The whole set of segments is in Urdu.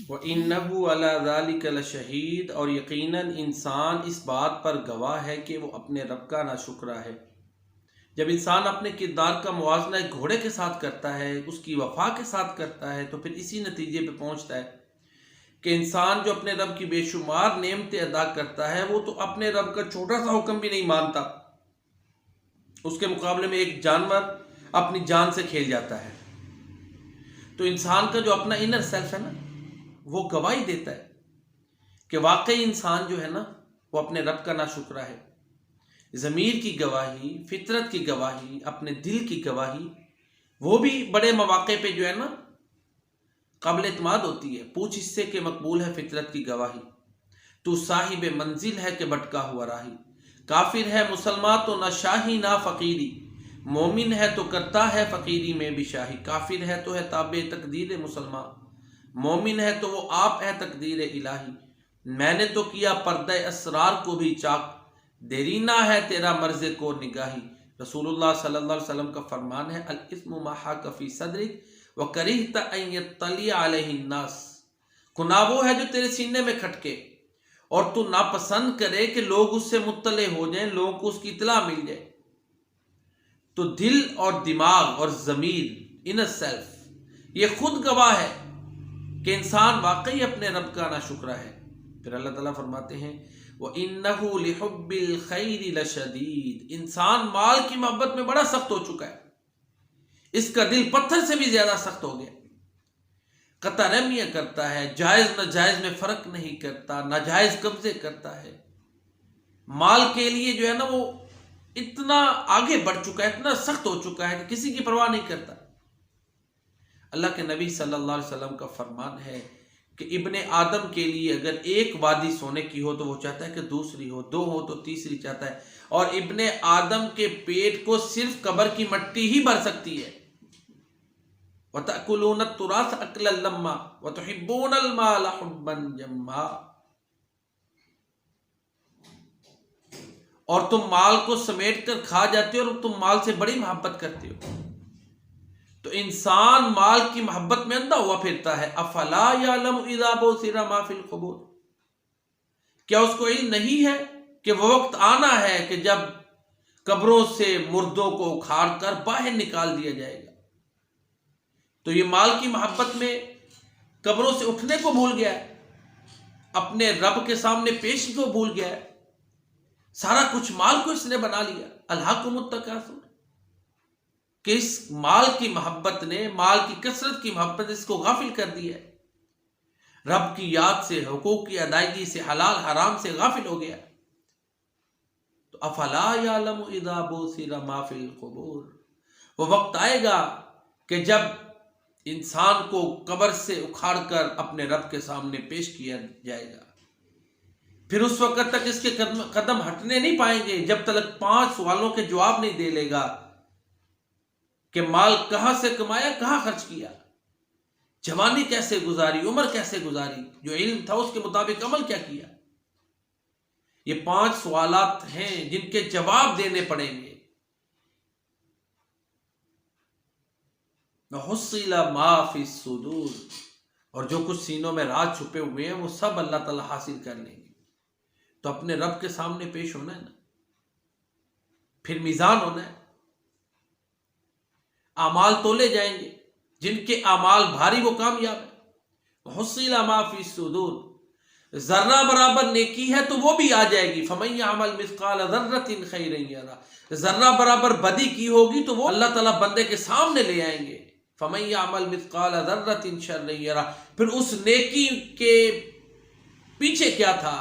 وَإِنَّهُ عَلَى ذَلِكَ لَشَهِيدٌ، اور یقیناً انسان اس بات پر گواہ ہے کہ وہ اپنے رب کا ناشکرا ہے۔ جب انسان اپنے کردار کا موازنہ ایک گھوڑے کے ساتھ کرتا ہے، اس کی وفا کے ساتھ کرتا ہے، تو پھر اسی نتیجے پہ پہنچتا ہے کہ انسان جو اپنے رب کی بے شمار نعمتیں ادا کرتا ہے، وہ تو اپنے رب کا چھوٹا سا حکم بھی نہیں مانتا، اس کے مقابلے میں ایک جانور اپنی جان سے کھیل جاتا ہے۔ تو انسان کا جو اپنا انر سیلف ہے نا، وہ گواہی دیتا ہے کہ واقعی انسان جو ہے نا، وہ اپنے رب کا ناشکرا ہے۔ ضمیر کی گواہی، فطرت کی گواہی، اپنے دل کی گواہی، وہ بھی بڑے مواقع پہ جو ہے نا قابل اعتماد ہوتی ہے۔ پوچھ اس سے کہ مقبول ہے فطرت کی گواہی، تو صاحب منزل ہے کہ بھٹکا ہوا راہی۔ کافر ہے مسلمان تو نہ شاہی نہ فقیری، مومن ہے تو کرتا ہے فقیری میں بھی شاہی۔ کافر ہے تو ہے تابع تقدیر مسلمان، مومن ہے تو وہ آپ ہے تقدیر الہی۔ میں نے تو کیا پردہ اسرار کو بھی چاک، دیرینہ ہے تیرا مرض کو نگاہی۔ رسول اللہ صلی اللہ علیہ وسلم کا فرمان ہے، الاثم ما حاک فی صدرک وکرہت ان یطلع علیہ الناس۔ گناہ وہ ہے جو تیرے سینے میں کھٹکے اور تو ناپسند کرے کہ لوگ اس سے مطلع ہو جائیں، لوگوں کو اس کی اطلاع مل جائے۔ تو دل اور دماغ اور ضمیر، انر سیلف، یہ خود گواہ ہے کہ انسان واقعی اپنے رب کا ناشکرا ہے۔ پھر اللہ تعالیٰ فرماتے ہیں وَإِنَّهُ لِحُبِّ الْخَيْرِ لَشَدِيدٌ، انسان مال کی محبت میں بڑا سخت ہو چکا ہے، اس کا دل پتھر سے بھی زیادہ سخت ہو گیا، قطع رحمیاں کرتا ہے، جائز ناجائز میں فرق نہیں کرتا، ناجائز قبضے کرتا ہے، مال کے لیے جو ہے نا وہ اتنا آگے بڑھ چکا ہے، اتنا سخت ہو چکا ہے کہ کسی کی پرواہ نہیں کرتا۔ اللہ کے نبی صلی اللہ علیہ وسلم کا فرمان ہے کہ ابن آدم کے لیے اگر ایک وادی سونے کی ہو تو وہ چاہتا ہے کہ دوسری ہو، دو ہو تو تیسری چاہتا ہے، اور ابن آدم کے پیٹ کو صرف قبر کی مٹی ہی بھر سکتی ہے۔ وَتَأْكُلُونَ التُّرَاثَ أَكْلًا لَمًّا وَتُحِبُّونَ الْمَالَ حُبًّا جَمًّا، اور تم مال کو سمیٹ کر کھا جاتے ہو اور تم مال سے بڑی محبت کرتے ہو۔ تو انسان مال کی محبت میں اندھا ہوا پھرتا ہے۔ افلا یعلم اذا بعثر ما فی القبور، کیا اس کو علم نہیں ہے کہ وہ وقت آنا ہے کہ جب قبروں سے مردوں کو اکھاڑ کر باہر نکال دیا جائے گا۔ تو یہ مال کی محبت میں قبروں سے اٹھنے کو بھول گیا ہے، اپنے رب کے سامنے پیشی کو بھول گیا ہے، سارا کچھ مال کو اس نے بنا لیا۔ الہاکم التکاثر، کہ اس مال کی محبت نے، مال کی کثرت کی محبت اس کو غافل کر دیا ہے، رب کی یاد سے، حقوق کی ادائیگی سے، حلال حرام سے غافل ہو گیا۔ تو افلا یعلم اذا بعثر ما فی القبور، وہ وقت آئے گا کہ جب انسان کو قبر سے اکھاڑ کر اپنے رب کے سامنے پیش کیا جائے گا، پھر اس وقت تک اس کے قدم ہٹنے نہیں پائیں گے جب تک 5 سوالوں کے جواب نہیں دے لے گا کہ مال کہاں سے کمایا، کہاں خرچ کیا، جوانی کیسے گزاری، عمر کیسے گزاری، جو علم تھا اس کے مطابق عمل کیا کیا۔ یہ 5 سوالات ہیں جن کے جواب دینے پڑیں گے۔ وَحُصِّلَ مَا فِي الصُّدُورِ، اور جو کچھ سینوں میں راز چھپے ہوئے ہیں وہ سب اللہ تعالیٰ حاصل کر لیں گے۔ تو اپنے رب کے سامنے پیش ہونا ہے نا، پھر میزان ہونا ہے، اعمال تولے جائیں گے، جن کے اعمال بھاری وہ کامیاب ہیں۔ وَحُصِّلَ مَا فِي الصُّدُورِ، ذرہ برابر نیکی ہے تو وہ بھی آ جائے گی۔ فَمَن يَعْمَلْ مِثْقَالَ ذَرَّةٍ خَيْرًا يَرَهُ، ذرہ برابر بدی کی ہوگی تو وہ اللہ تعالیٰ بندے کے سامنے لے آئیں گے۔ فَمَن يَعْمَلْ مِثْقَالَ ذَرَّةٍ شَرًّا يَرَهُ، پھر اس نیکی کے پیچھے کیا تھا،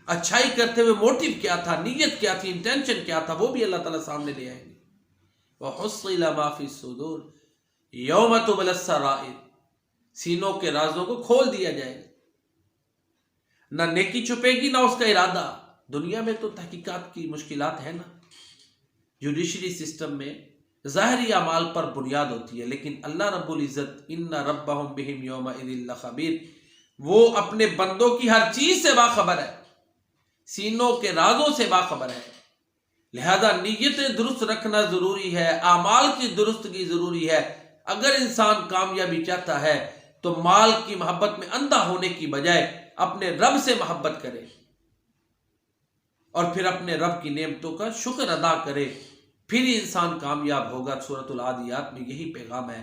اچھائی کرتے ہوئے موٹیو کیا تھا، نیت کیا تھی، انٹینشن کیا تھا، وہ بھی اللہ تعالیٰ سامنے لے آئیں گے۔ وَحُصِّلَ مَا فِي الصُّدُورِ يَوْمَ تُبْلَى السَّرَائِرُ، سینوں کے رازوں کو کھول دیا جائے گا، نہ نیکی چھپے گی نہ اس کا ارادہ۔ دنیا میں تو تحقیقات کی مشکلات ہیں نا، جوڈیشری سسٹم میں ظاہری اعمال پر بنیاد ہوتی ہے، لیکن اللہ رب العزت ان ربہم بہم یومئذ لخبیر، وہ اپنے بندوں کی ہر چیز سے باخبر ہے، سینوں کے رازوں سے باخبر ہے۔ لہذا نیتیں درست رکھنا ضروری ہے، اعمال کی درستگی ضروری ہے۔ اگر انسان کامیابی چاہتا ہے تو مال کی محبت میں اندھا ہونے کی بجائے اپنے رب سے محبت کرے اور پھر اپنے رب کی نعمتوں کا شکر ادا کرے، پھر ہی انسان کامیاب ہوگا۔ سورۃ العادیات میں یہی پیغام ہے۔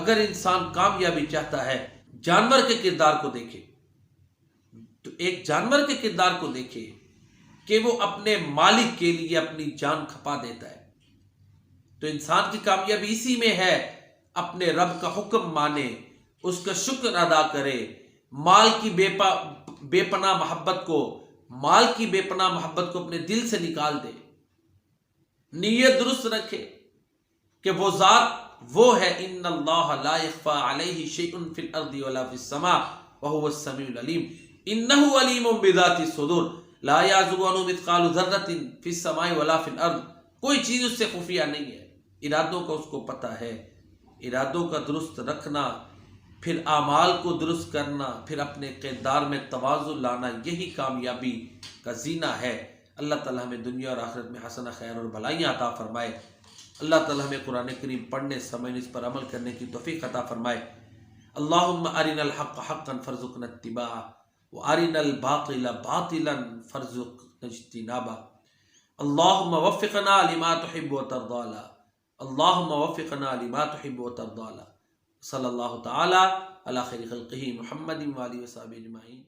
اگر انسان کامیابی چاہتا ہے، جانور کے کردار کو دیکھے، تو ایک جانور کے کردار کو دیکھے کہ وہ اپنے مالک کے لیے اپنی جان کھپا دیتا ہے، تو انسان کی کامیابی اسی میں ہے، اپنے رب کا حکم مانے، اس کا شکر ادا کرے، مال کی بے پناہ محبت کو اپنے دل سے نکال دے، نیت درست رکھے کہ وہ ذات وہ ہے، ان اللہ لا یخفی علیہ شیء فی الارض ولا فی السماء وہو السمیع العلیم، انہ علیم بذات الصدور، لا یعزب عنہ مثقال ذرۃ فی السماء ولا فی الارض، کوئی چیز اس سے خفیہ نہیں ہے، ارادوں کا اس کو پتہ ہے۔ ارادوں کا درست رکھنا، پھر اعمال کو درست کرنا، پھر اپنے کردار میں توازن لانا، یہی کامیابی کا زینہ ہے۔ اللہ تعالیٰ ہمیں دنیا اور آخرت میں حسنہ، خیر اور بھلائیاں عطا فرمائے۔ اللہ تعالیٰ ہمیں قرآن کریم پڑھنے، سمجھنے، اس پر عمل کرنے کی توفیق عطا فرمائے۔ اللہم ارنا الحق حقا فارزقنا اتباعہ وارنا الباطل باطلا فارزقنا اجتنابہ۔ اللہم وفقنا لما تحب وترضى، اللہم وفقنا لما تحب وترضى، صلی اللہ تعالی علی خیر خلقہ محمد وآلہ وصحبہ اجمعین۔